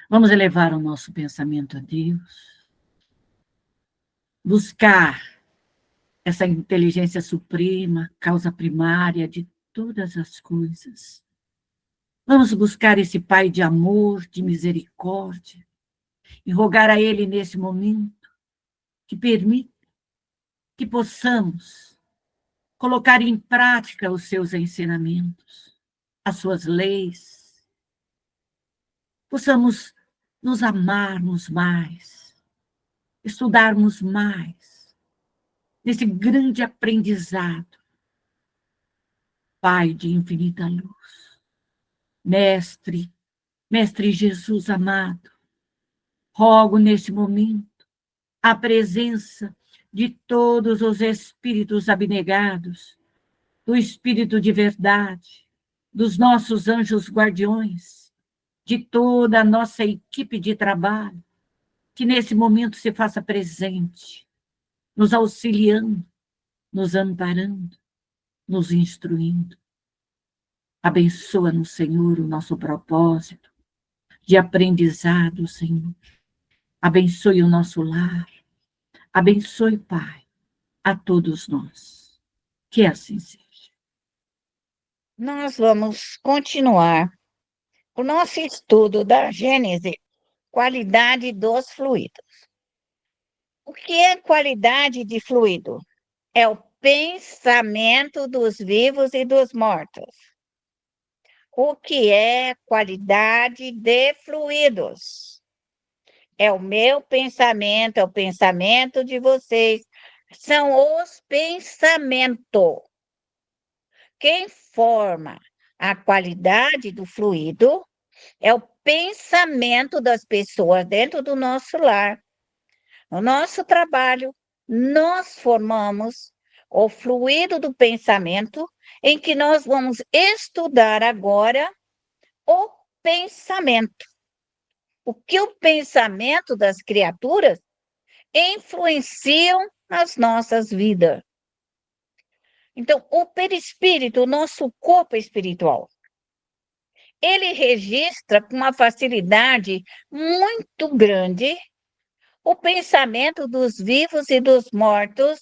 Vamos elevar o nosso pensamento a Deus, buscar essa inteligência suprema, causa primária de todas as coisas. Vamos buscar esse Pai de amor, de misericórdia, e rogar a Ele nesse momento que permita que possamos colocar em prática os seus ensinamentos, as suas leis, possamos nos amarmos mais, estudarmos mais, nesse grande aprendizado. Pai de infinita luz, Mestre, Mestre Jesus amado, rogo neste momento a presença de todos os espíritos abnegados, do Espírito de verdade, dos nossos anjos guardiões, de toda a nossa equipe de trabalho, que nesse momento se faça presente, nos auxiliando, nos amparando, nos instruindo. Abençoa-nos, Senhor, o nosso propósito de aprendizado, Senhor. Abençoe o nosso lar. Abençoe, Pai, a todos nós. Que assim seja. Nós vamos continuar o nosso estudo da Gênese, qualidade dos fluidos. O que é qualidade de fluido? É o pensamento dos vivos e dos mortos. O que é qualidade de fluidos? É o meu pensamento, é o pensamento de vocês. São os pensamentos. Quem forma a qualidade do fluido é o pensamento das pessoas dentro do nosso lar. No nosso trabalho, nós formamos o fluido do pensamento, em que nós vamos estudar agora o pensamento. O que o pensamento das criaturas influenciam nas nossas vidas. Então, o perispírito, o nosso corpo espiritual, ele registra com uma facilidade muito grande o pensamento dos vivos e dos mortos,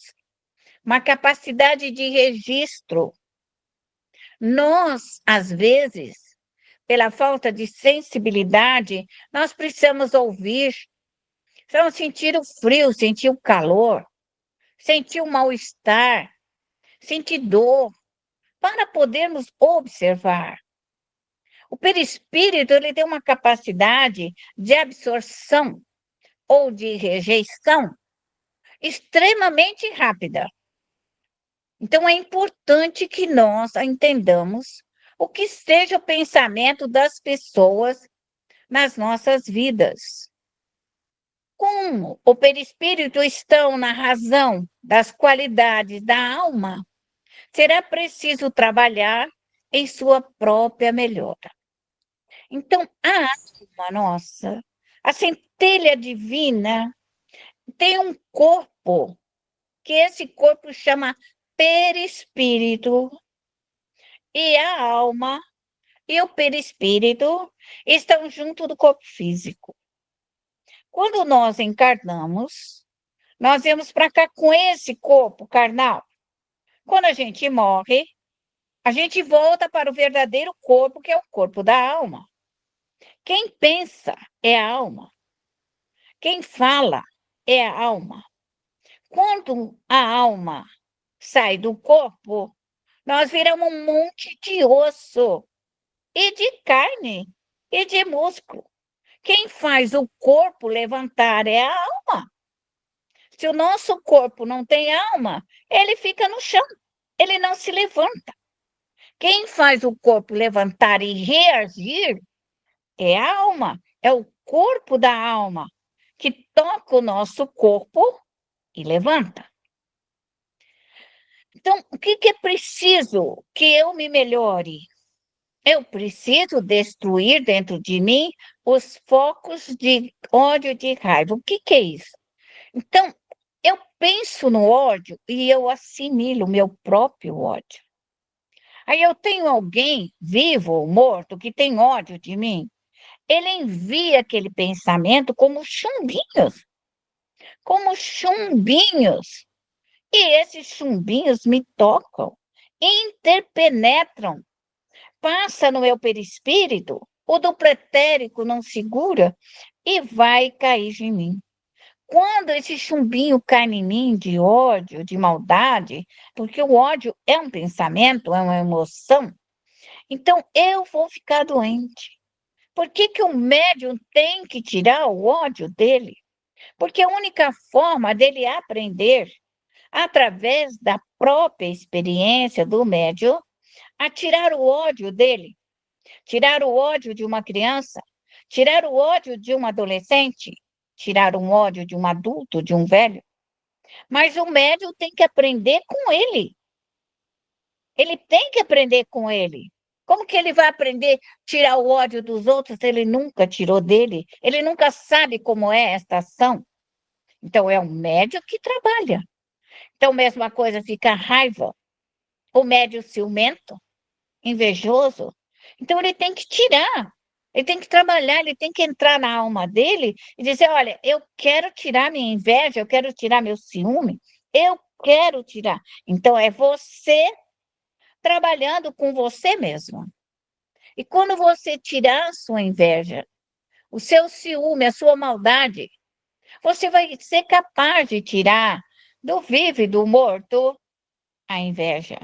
uma capacidade de registro. Nós, às vezes, pela falta de sensibilidade, nós precisamos ouvir, precisamos sentir o frio, sentir o calor, sentir o mal-estar, sentir dor, para podermos observar. O perispírito ele tem uma capacidade de absorção ou de rejeição extremamente rápida. Então, é importante que nós entendamos o que seja o pensamento das pessoas nas nossas vidas. Como o perispírito estão na razão das qualidades da alma, será preciso trabalhar em sua própria melhora. Então, a alma nossa, a centelha divina, tem um corpo, que esse corpo chama perispírito, e a alma e o perispírito estão junto do corpo físico. Quando nós encarnamos, nós viemos para cá com esse corpo carnal. Quando a gente morre, a gente volta para o verdadeiro corpo, que é o corpo da alma. Quem pensa é a alma. Quem fala é a alma. Quando a alma sai do corpo, nós viramos um monte de osso, e de carne, e de músculo. Quem faz o corpo levantar é a alma. Se o nosso corpo não tem alma, ele fica no chão, ele não se levanta. Quem faz o corpo levantar e reagir é a alma, é o corpo da alma, que toca o nosso corpo e levanta. Então, o que é preciso que eu me melhore? Eu preciso destruir dentro de mim os focos de ódio e de raiva. O que é isso? Então, eu penso no ódio e eu assimilo o meu próprio ódio. Aí eu tenho alguém, vivo ou morto, que tem ódio de mim. ele envia aquele pensamento como chumbinhos. E esses chumbinhos me tocam, interpenetram, passa no meu perispírito, o do pretérito não segura e vai cair em mim. Quando esse chumbinho cai em mim de ódio, de maldade, porque o ódio é um pensamento, é uma emoção, então eu vou ficar doente. Por que que o médium tem que tirar o ódio dele? Porque a única forma dele aprender, através da própria experiência do médium, a tirar o ódio dele, tirar o ódio de uma criança, tirar o ódio de um adolescente, tirar um ódio de um adulto, de um velho. Mas o médium tem que aprender com ele. Ele tem que aprender com ele. Como que ele vai aprender a tirar o ódio dos outros se ele nunca tirou dele? Ele nunca sabe como é esta ação. Então, é um médium que trabalha. Então, mesma coisa fica a raiva. O médium ciumento, invejoso. Então, ele tem que tirar. Ele tem que trabalhar, ele tem que entrar na alma dele e dizer: olha, eu quero tirar minha inveja, eu quero tirar meu ciúme, eu quero tirar. Então, é você trabalhando com você mesmo. E quando você tirar a sua inveja, o seu ciúme, a sua maldade, você vai ser capaz de tirar do vivo e do morto a inveja.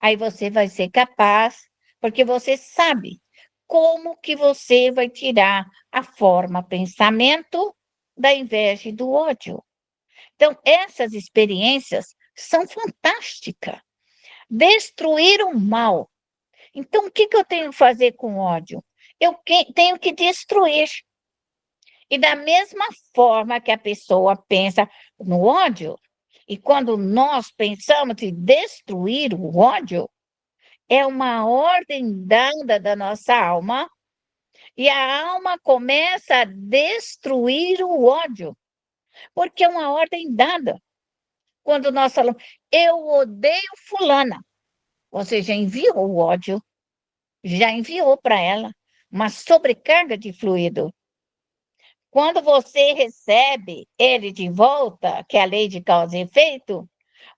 Aí você vai ser capaz, porque você sabe como que você vai tirar a forma pensamento da inveja e do ódio. Então, essas experiências são fantásticas. Destruir o mal. Então, o que que eu tenho que fazer com ódio? Tenho que destruir. E da mesma forma que a pessoa pensa no ódio, e quando nós pensamos em destruir o ódio, é uma ordem dada da nossa alma, e a alma começa a destruir o ódio, porque é uma ordem dada. Quando nós falamos, eu odeio fulana, você já enviou o ódio, já enviou para ela uma sobrecarga de fluido. Quando você recebe ele de volta, que é a lei de causa e efeito,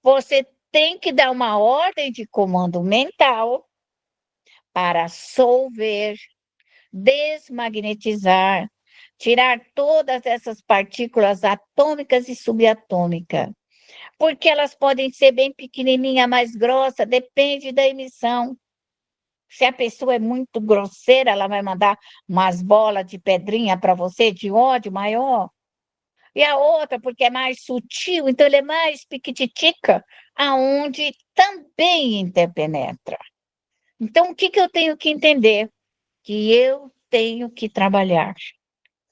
você tem que dar uma ordem de comando mental para solver, desmagnetizar, tirar todas essas partículas atômicas e subatômicas, porque elas podem ser bem pequenininha, mais grossa, depende da emissão. Se a pessoa é muito grosseira, ela vai mandar umas bolas de pedrinha para você, de ódio maior. E a outra, porque é mais sutil, então ele é mais piquititica, aonde também interpenetra. Então, o que que eu tenho que entender? Que eu tenho que trabalhar.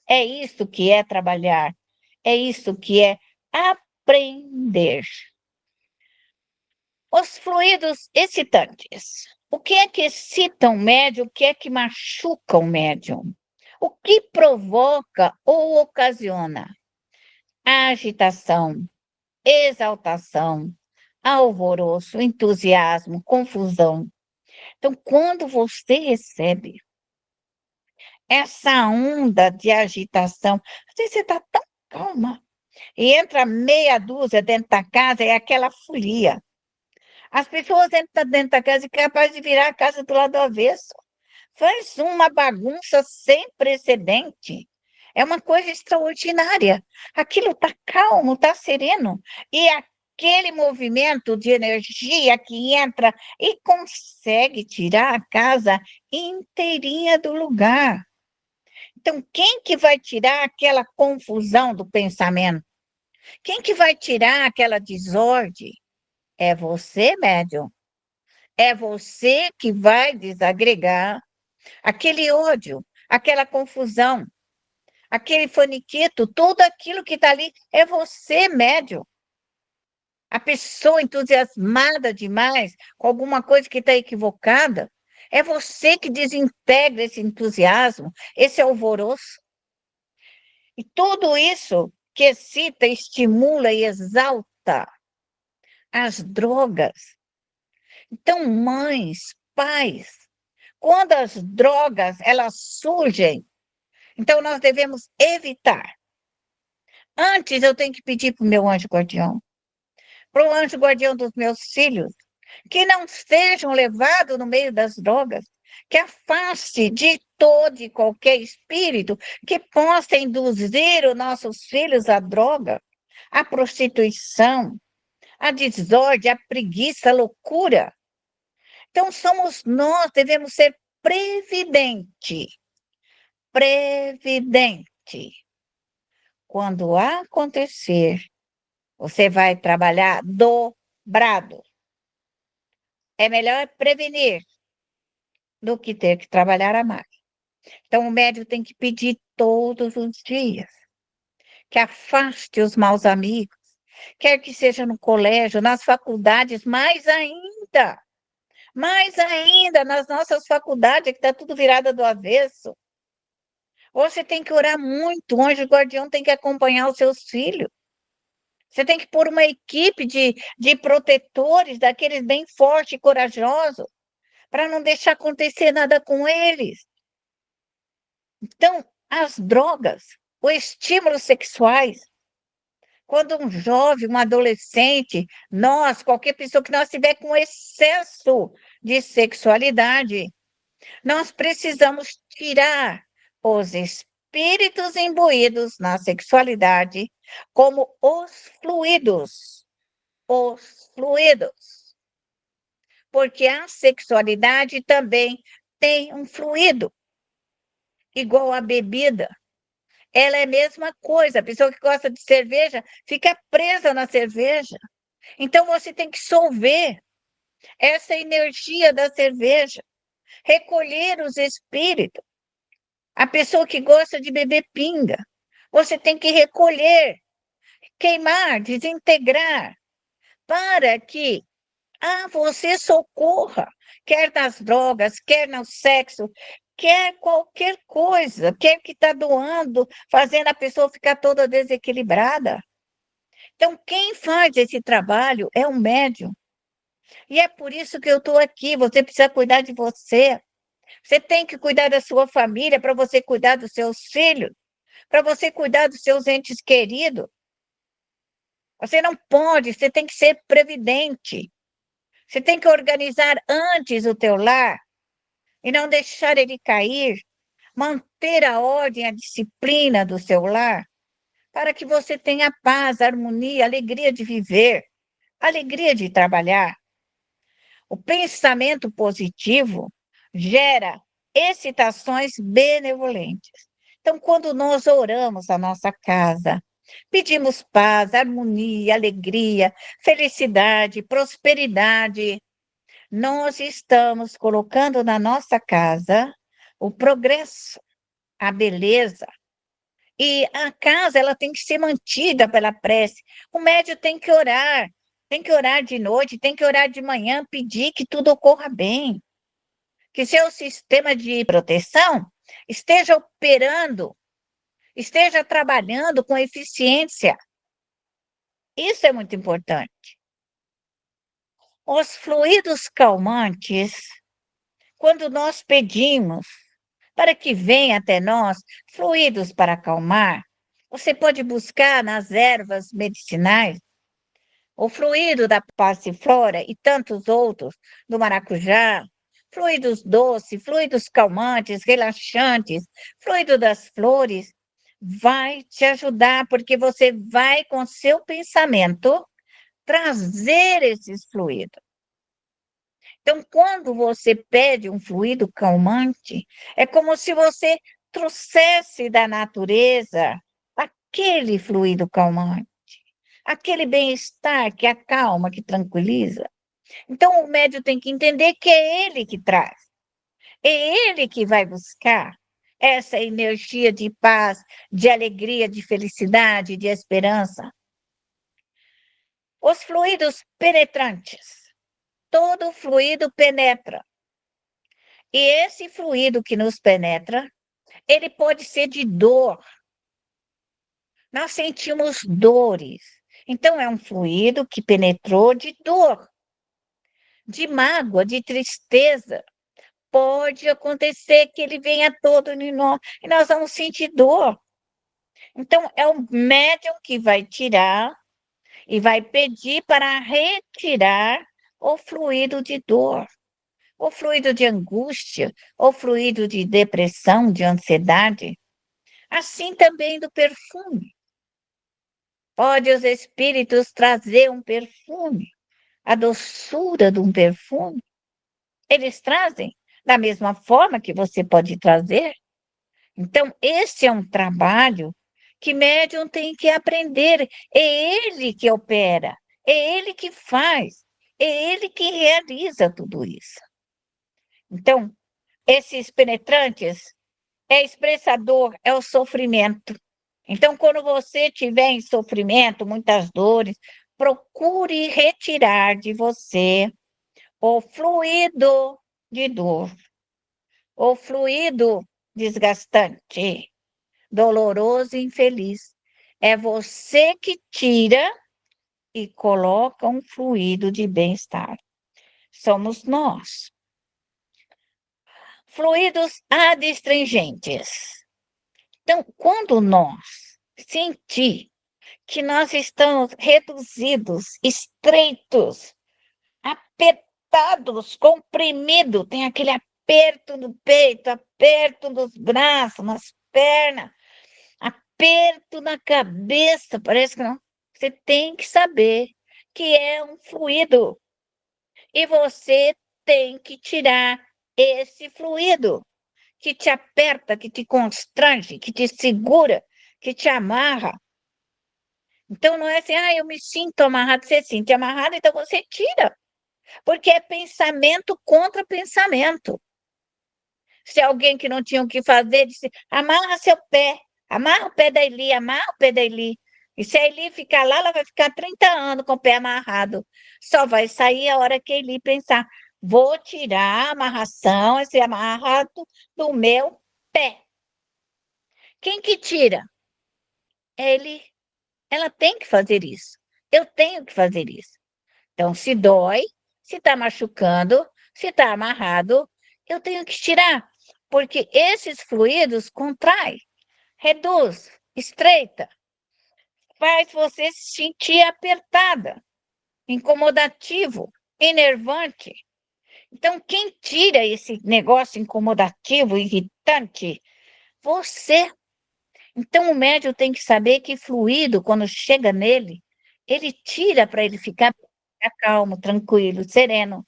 É isso que é trabalhar. É isso que é aprender. Os fluidos excitantes. O que é que excita o médium? O que é que machuca o médium? O que provoca ou ocasiona? Agitação, exaltação, alvoroço, entusiasmo, confusão. Então, quando você recebe essa onda de agitação, às vezes você está tão calma, e entra meia dúzia dentro da casa, é aquela folia. As pessoas entram dentro da casa e é capaz de virar a casa do lado do avesso. Faz uma bagunça sem precedente. É uma coisa extraordinária. Aquilo está calmo, está sereno. E aquele movimento de energia que entra e consegue tirar a casa inteirinha do lugar. Então, quem que vai tirar aquela confusão do pensamento? Quem que vai tirar aquela desordem? É você, médium. É você que vai desagregar aquele ódio, aquela confusão, aquele faniquito, tudo aquilo que está ali, é você, médium. A pessoa entusiasmada demais com alguma coisa que está equivocada, é você que desintegra esse entusiasmo, esse alvoroço. E tudo isso que excita, estimula e exalta as drogas. Então, mães, pais, quando as drogas elas surgem Então, nós devemos evitar. Antes, eu tenho que pedir para o meu anjo guardião, para o anjo guardião dos meus filhos, que não sejam levados no meio das drogas, que afaste de todo e qualquer espírito que possa induzir os nossos filhos à droga, à prostituição, à desordem, à preguiça, à loucura. Então, somos nós, devemos ser previdente. Previdente. Quando acontecer, você vai trabalhar dobrado. É melhor prevenir do que ter que trabalhar a mais. Então, o médico tem que pedir todos os dias que afaste os maus amigos, quer que seja no colégio, nas faculdades, mais ainda nas nossas faculdades, que está tudo virada do avesso. Você tem que orar muito, o anjo guardião tem que acompanhar os seus filhos. Você tem que pôr uma equipe de protetores, daqueles bem fortes e corajosos, para não deixar acontecer nada com eles. Então, as drogas, os estímulos sexuais, quando um jovem, um adolescente, nós, qualquer pessoa que nós tiver com excesso de sexualidade, nós precisamos tirar os espíritos imbuídos na sexualidade como os fluidos. Os fluidos. Porque a sexualidade também tem um fluido, igual a bebida. Ela é a mesma coisa. A pessoa que gosta de cerveja fica presa na cerveja. Então, você tem que solver essa energia da cerveja, recolher os espíritos. A pessoa que gosta de beber pinga, você tem que recolher, queimar, desintegrar, para que você socorra, quer nas drogas, quer no sexo, quer qualquer coisa, quer que está doando, fazendo a pessoa ficar toda desequilibrada. Então, quem faz esse trabalho é um médium. E é por isso que eu estou aqui. Você precisa cuidar de você. Você tem que cuidar da sua família, para você cuidar dos seus filhos, para você cuidar dos seus entes queridos. Você não pode, você tem que ser previdente. Você tem que organizar antes o teu lar e não deixar ele cair, manter a ordem, a disciplina do seu lar, para que você tenha paz, harmonia, alegria de viver, alegria de trabalhar. O pensamento positivo gera excitações benevolentes. Então, quando nós oramos a nossa casa, pedimos paz, harmonia, alegria, felicidade, prosperidade, nós estamos colocando na nossa casa o progresso, a beleza. E a casa, ela tem que ser mantida pela prece. O médium tem que orar de noite, tem que orar de manhã, pedir que tudo ocorra bem. Que seu sistema de proteção esteja operando, esteja trabalhando com eficiência. Isso é muito importante. Os fluidos calmantes, quando nós pedimos para que venha até nós fluidos para acalmar, você pode buscar nas ervas medicinais o fluido da passiflora e tantos outros, do maracujá, fluidos doces, fluidos calmantes, relaxantes, fluido das flores, vai te ajudar, porque você vai, com seu pensamento, trazer esses fluidos. Então, quando você pede um fluido calmante, é como se você trouxesse da natureza aquele fluido calmante, aquele bem-estar que acalma, que tranquiliza. Então, o médium tem que entender que é ele que traz, é ele que vai buscar essa energia de paz, de alegria, de felicidade, de esperança. Os fluidos penetrantes. Todo fluido penetra. E esse fluido que nos penetra, ele pode ser de dor. Nós sentimos dores. Então, é um fluido que penetrou de dor, de mágoa, de tristeza. pode acontecer que ele venha todo em nós e nós vamos sentir dor. Então, é o médium que vai tirar e vai pedir para retirar o fluido de dor, o fluido de angústia, o fluido de depressão, de ansiedade. Assim também do perfume. Pode os espíritos trazer um perfume, a doçura de um perfume. Eles trazem da mesma forma que você pode trazer. Então, esse é um trabalho que médium tem que aprender. É ele que opera, é ele que faz, é ele que realiza tudo isso. Então, esses penetrantes é expressador, é o sofrimento. Então, quando você tiver em sofrimento, muitas dores, procure retirar de você o fluido de dor, o fluido desgastante, doloroso e infeliz. É você que tira e coloca um fluido de bem-estar. Somos nós. Fluidos adstringentes. Então, quando nós sentir que nós estamos reduzidos, estreitos, apertados, comprimidos, tem aquele aperto no peito, aperto nos braços, nas pernas, aperto na cabeça, parece que não. Você tem que saber que é um fluido e você tem que tirar esse fluido que te aperta, que te constrange, que te segura, que te amarra. Então não é assim, eu me sinto amarrado, você se sente amarrado, então você tira. Porque é pensamento contra pensamento. Se alguém que não tinha o que fazer disse, amarra seu pé, amarra o pé da Eli, amarra o pé da Eli. E se a Eli ficar lá, ela vai ficar 30 anos com o pé amarrado. Só vai sair a hora que a Eli pensar, vou tirar a amarração, esse amarrado do meu pé. Quem que tira? Ele. Ela tem que fazer isso. Eu tenho que fazer isso. Então, se dói, se está machucando, se está amarrado, eu tenho que tirar, porque esses fluidos contrai, reduz, estreita, faz você se sentir apertada, incomodativo, enervante. Então, quem tira esse negócio incomodativo, irritante? Você. Então, o médium tem que saber que fluido, quando chega nele, ele tira para ele ficar calmo, tranquilo, sereno.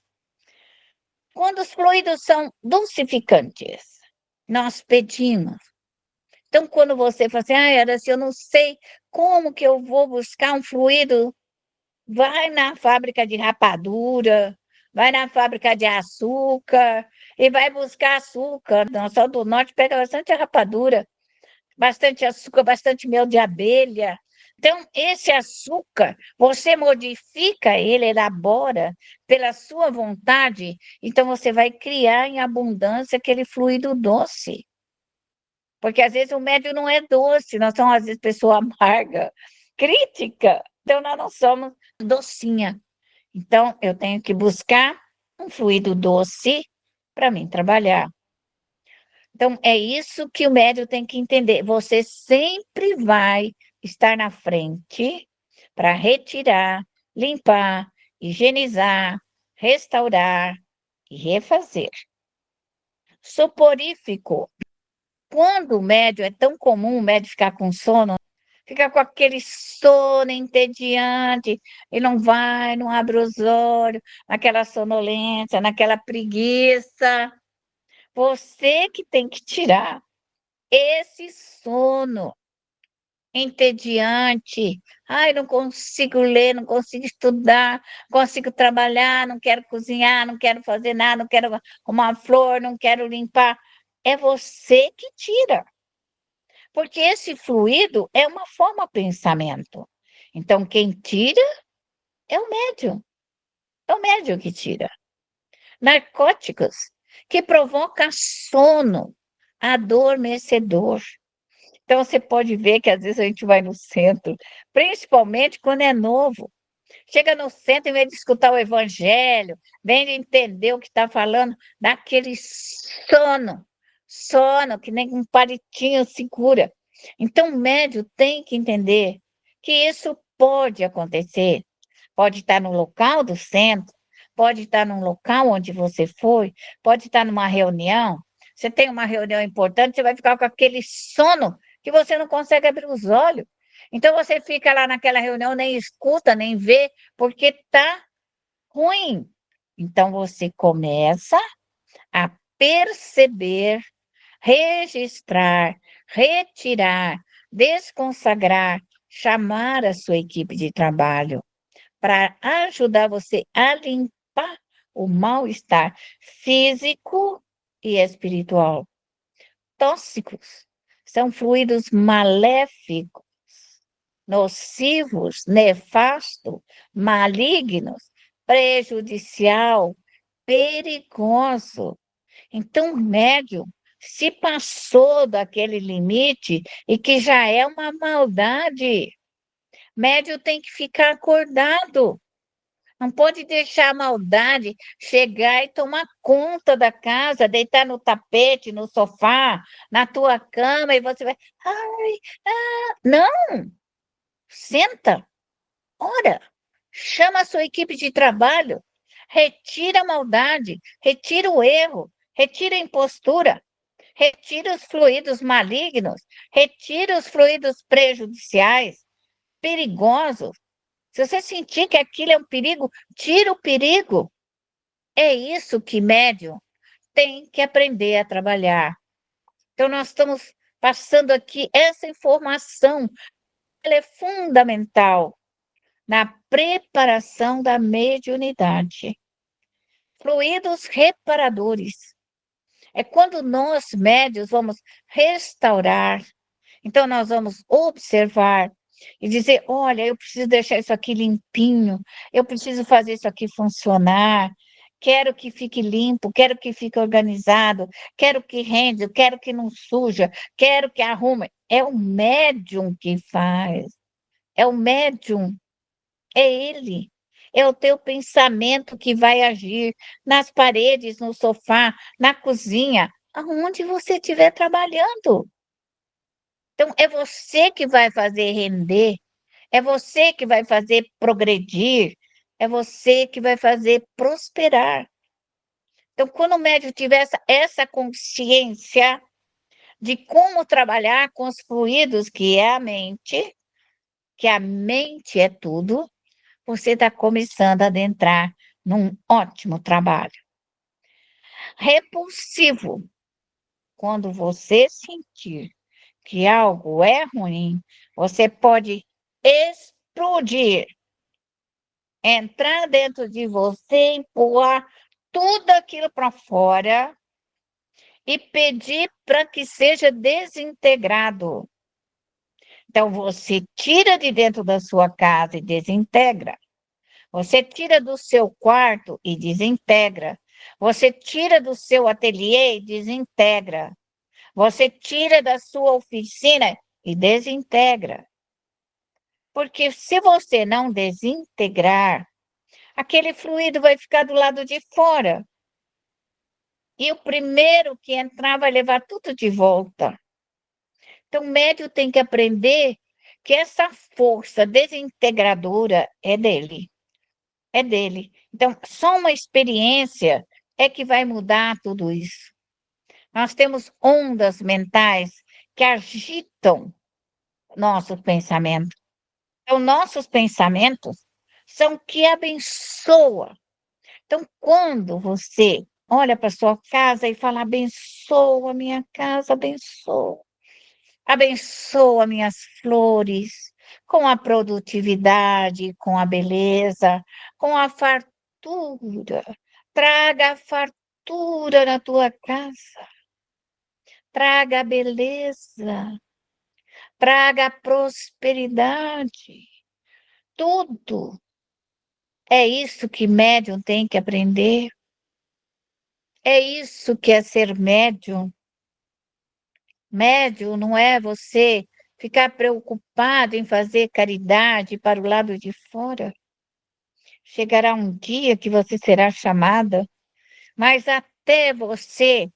Quando os fluidos são dulcificantes, nós pedimos. Então, quando você fala assim, Araci, eu não sei como que eu vou buscar um fluido, vai na fábrica de rapadura, vai na fábrica de açúcar e vai buscar açúcar. Nós só do norte pega bastante rapadura, bastante açúcar, bastante mel de abelha. Então, esse açúcar, você modifica ele, elabora pela sua vontade, então você vai criar em abundância aquele fluido doce. Porque às vezes o médio não é doce, nós somos às vezes pessoa amarga, crítica. Então, nós não somos docinha. Então, eu tenho que buscar um fluido doce para mim trabalhar. Então, é isso que o médium tem que entender. Você sempre vai estar na frente para retirar, limpar, higienizar, restaurar e refazer. Soporífico. Quando o médium, é tão comum o médium ficar com sono, fica com aquele sono entediante, e não vai, não abre os olhos, naquela sonolência, naquela preguiça. Você que tem que tirar esse sono entediante. Não consigo ler, não consigo estudar, não consigo trabalhar, não quero cozinhar, não quero fazer nada, não quero arrumar flor, não quero limpar. É você que tira. Porque esse fluido é uma forma de pensamento. Então, quem tira é o médium. É o médium que tira. Narcóticos que provocam sono, adormecedor. Então, você pode ver que às vezes a gente vai no centro, principalmente quando é novo. Chega no centro, em vez de escutar o evangelho, vem de entender o que está falando, dá aquele sono, que nem um palitinho segura. Então, o médium tem que entender que isso pode acontecer. Pode estar no local do centro, pode estar num local onde você foi, pode estar numa reunião. Você tem uma reunião importante, você vai ficar com aquele sono que você não consegue abrir os olhos. Então você fica lá naquela reunião, nem escuta, nem vê, porque está ruim. Então você começa a perceber, registrar, retirar, desconsagrar, chamar a sua equipe de trabalho para ajudar você a limpar o mal-estar físico e espiritual. Tóxicos são fluidos maléficos, nocivos, nefastos, malignos, prejudicial, perigoso. Então, o médium se passou daquele limite e que já é uma maldade. Médium tem que ficar acordado. Não pode deixar a maldade chegar e tomar conta da casa, deitar no tapete, no sofá, na tua cama, e você vai. Ai, não! Senta, ora, chama a sua equipe de trabalho, retira a maldade, retira o erro, retira a impostura, retira os fluidos malignos, retira os fluidos prejudiciais, perigosos. Se você sentir que aquilo é um perigo, tira o perigo. É isso que médium tem que aprender a trabalhar. Então, nós estamos passando aqui essa informação, ela é fundamental na preparação da mediunidade. Fluidos reparadores. É quando nós, médios, vamos restaurar. Então, nós vamos observar e dizer: olha, eu preciso deixar isso aqui limpinho, eu preciso fazer isso aqui funcionar, quero que fique limpo, quero que fique organizado, quero que rende, quero que não suja, quero que arrume. É o médium que faz, é o médium, é ele. É o teu pensamento que vai agir nas paredes, no sofá, na cozinha, aonde você estiver trabalhando. Então, é você que vai fazer render, é você que vai fazer progredir, é você que vai fazer prosperar. Então, quando o médium tiver essa consciência de como trabalhar com os fluidos, que a mente é tudo, você está começando a adentrar num ótimo trabalho. Repulsivo, quando você sentir que algo é ruim, você pode explodir, entrar dentro de você, empurrar tudo aquilo para fora e pedir para que seja desintegrado. Então, você tira de dentro da sua casa e desintegra. Você tira do seu quarto e desintegra. Você tira do seu ateliê e desintegra. Você tira da sua oficina e desintegra. Porque se você não desintegrar, aquele fluido vai ficar do lado de fora. E o primeiro que entrar vai levar tudo de volta. Então, o médium tem que aprender que essa força desintegradora é dele. É dele. Então, só uma experiência é que vai mudar tudo isso. Nós temos ondas mentais que agitam nossos pensamentos. Então, nossos pensamentos são que abençoam. Então, quando você olha para sua casa e fala: abençoa minha casa, abençoa minhas flores, com a produtividade, com a beleza, com a fartura. Traga a fartura na tua casa, traga a beleza, traga a prosperidade. Tudo. É isso que médium tem que aprender. É isso que é ser médium. Médium não é você ficar preocupado em fazer caridade para o lado de fora. chegará um dia que você será chamada, mas até você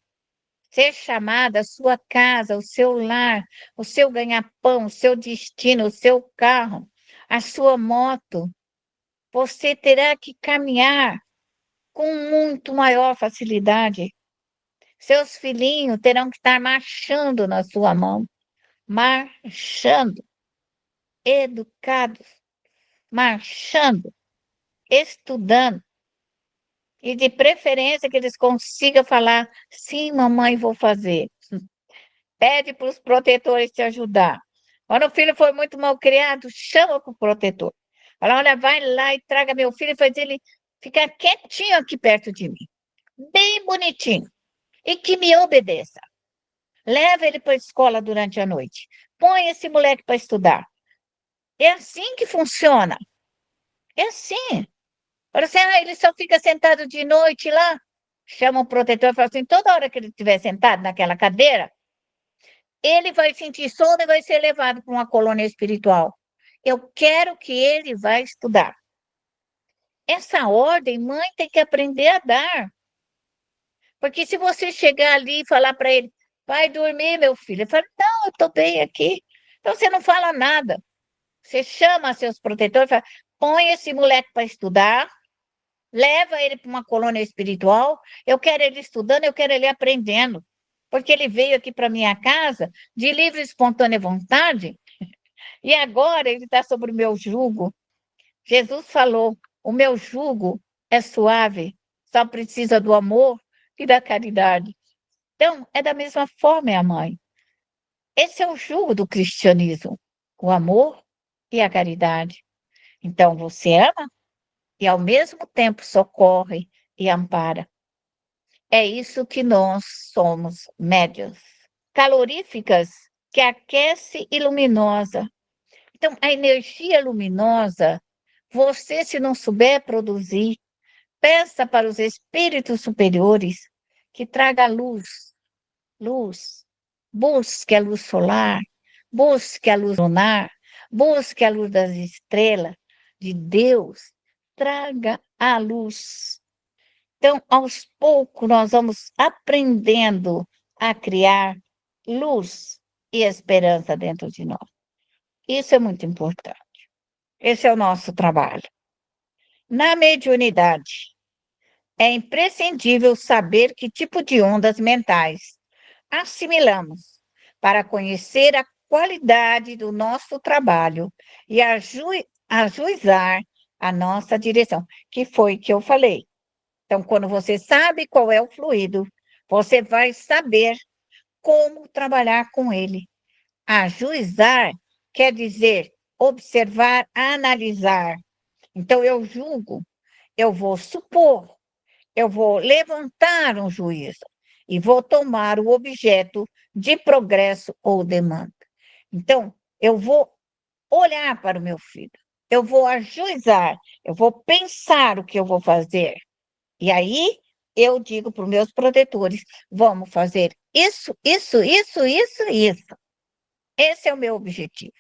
ser chamada, a sua casa, o seu lar, o seu ganha-pão, o seu destino, o seu carro, a sua moto, você terá que caminhar com muito maior facilidade. Seus filhinhos terão que estar marchando na sua mão, marchando, educados, marchando, estudando, e de preferência que eles consigam falar: sim, mamãe, vou fazer. Pede para os protetores te ajudar. Quando o filho for muito mal criado, chama para o protetor. Fala: olha, vai lá e traga meu filho e faz ele ficar quietinho aqui perto de mim, bem bonitinho, e que me obedeça. Leva ele para a escola durante a noite. Põe esse moleque para estudar. É assim que funciona. É assim. Agora, assim, ele só fica sentado de noite lá. Chama o protetor e fala assim: toda hora que ele estiver sentado naquela cadeira, ele vai sentir sono e vai ser levado para uma colônia espiritual. Eu quero que ele vá estudar. Essa ordem, mãe tem que aprender a dar. Porque se você chegar ali e falar para ele: vai dormir, meu filho, ele fala: não, eu estou bem aqui. Então você não fala nada. Você chama seus protetores e fala: põe esse moleque para estudar, leva ele para uma colônia espiritual. Eu quero ele estudando, eu quero ele aprendendo. Porque ele veio aqui para minha casa de livre e espontânea vontade, e agora ele está sobre o meu jugo. Jesus falou: o meu jugo é suave, só precisa do amor e da caridade. Então, é da mesma forma, minha mãe. Esse é o jugo do cristianismo: o amor e a caridade. Então, você ama e, ao mesmo tempo, socorre e ampara. É isso que nós somos, médiuns. Caloríficas, que aquece e luminosa. Então, a energia luminosa, você, se não souber produzir, peça para os espíritos superiores que traga luz, luz. Busque a luz solar, busque a luz lunar, busque a luz das estrelas, de Deus. Traga a luz. Então, aos poucos, nós vamos aprendendo a criar luz e esperança dentro de nós. Isso é muito importante. Esse é o nosso trabalho. Na mediunidade, é imprescindível saber que tipo de ondas mentais assimilamos para conhecer a qualidade do nosso trabalho e ajuizar a nossa direção, que foi que eu falei. Então, quando você sabe qual é o fluido, você vai saber como trabalhar com ele. Ajuizar quer dizer observar, analisar. Então, eu julgo, eu vou supor, eu vou levantar um juízo e vou tomar o objeto de progresso ou demanda. Então, eu vou olhar para o meu filho, eu vou ajuizar, eu vou pensar o que eu vou fazer. E aí, eu digo para os meus protetores: vamos fazer isso, isso, isso, isso, isso. Esse é o meu objetivo.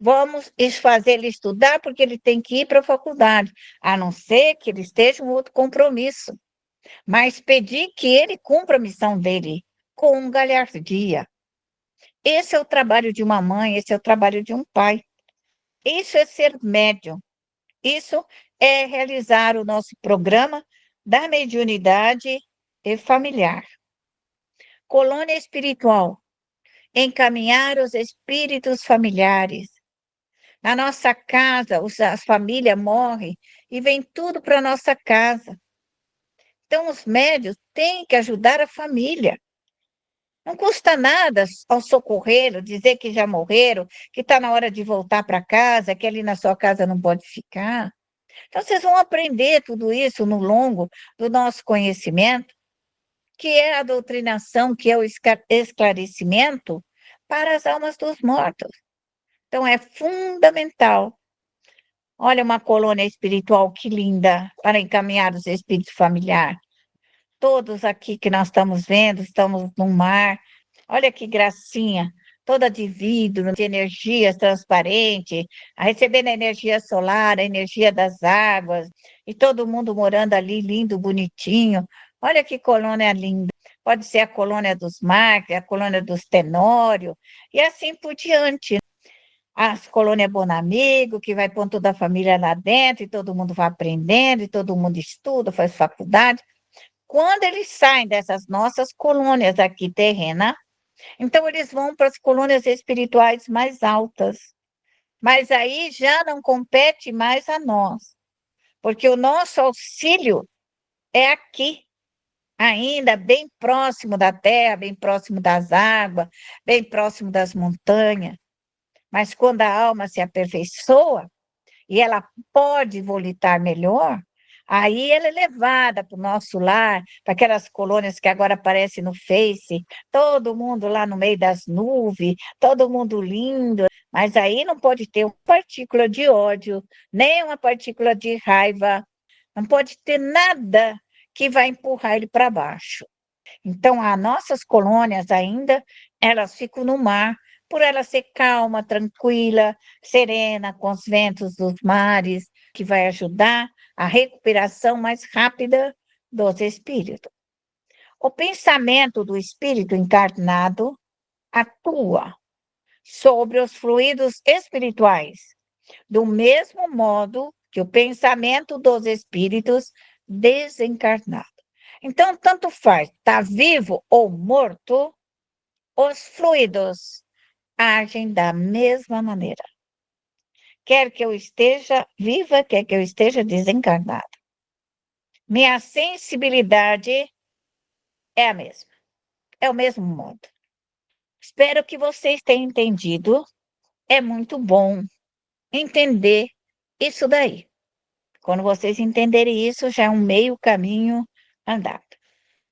Vamos fazer ele estudar porque ele tem que ir para a faculdade, a não ser que ele esteja em outro compromisso. Mas pedir que ele cumpra a missão dele com galhardia. Esse é o trabalho de uma mãe, esse é o trabalho de um pai. Isso é ser médium. Isso é realizar o nosso programa da mediunidade familiar. Colônia espiritual, encaminhar os espíritos familiares. Na nossa casa, as famílias morrem e vem tudo para a nossa casa. Então, os médios têm que ajudar a família. Não custa nada ao socorrê-lo, dizer que já morreram, que está na hora de voltar para casa, que ali na sua casa não pode ficar. Então, vocês vão aprender tudo isso no longo do nosso conhecimento, que é a doutrinação, que é o esclarecimento para as almas dos mortos. Então, é fundamental. Olha, uma colônia espiritual, que linda, para encaminhar os espíritos familiares. Todos aqui que nós estamos vendo, estamos no mar. Olha que gracinha. toda de vidro, de energias transparentes, recebendo a energia solar, a energia das águas, e todo mundo morando ali, lindo, bonitinho. Olha que colônia linda. Pode ser a colônia dos Marques, a colônia dos Tenório, e assim por diante. As colônias Bonamigo, que vai pôr toda a família lá dentro, e todo mundo vai aprendendo, e todo mundo estuda, faz faculdade. Quando eles saem dessas nossas colônias aqui terrenas, então eles vão para as colônias espirituais mais altas. Mas aí já não compete mais a nós, porque o nosso auxílio é aqui, ainda bem próximo da terra, bem próximo das águas, bem próximo das montanhas. Mas quando a alma se aperfeiçoa e ela pode volitar melhor, aí ela é levada para o nosso lar, para aquelas colônias que agora aparecem no Face, todo mundo lá no meio das nuvens, todo mundo lindo, mas aí não pode ter uma partícula de ódio, nem uma partícula de raiva, não pode ter nada que vai empurrar ele para baixo. Então, as nossas colônias ainda, elas ficam no mar, por ela ser calma, tranquila, serena, com os ventos dos mares, que vai ajudar a recuperação mais rápida dos espíritos. O pensamento do espírito encarnado atua sobre os fluidos espirituais, do mesmo modo que o pensamento dos espíritos desencarnados. Então, tanto faz estar vivo ou morto, os fluidos agem da mesma maneira. Quer que eu esteja viva, quer que eu esteja desencarnada. Minha sensibilidade é a mesma, é o mesmo modo. Espero que vocês tenham entendido. É muito bom entender isso daí. Quando vocês entenderem isso, já é um meio caminho andado.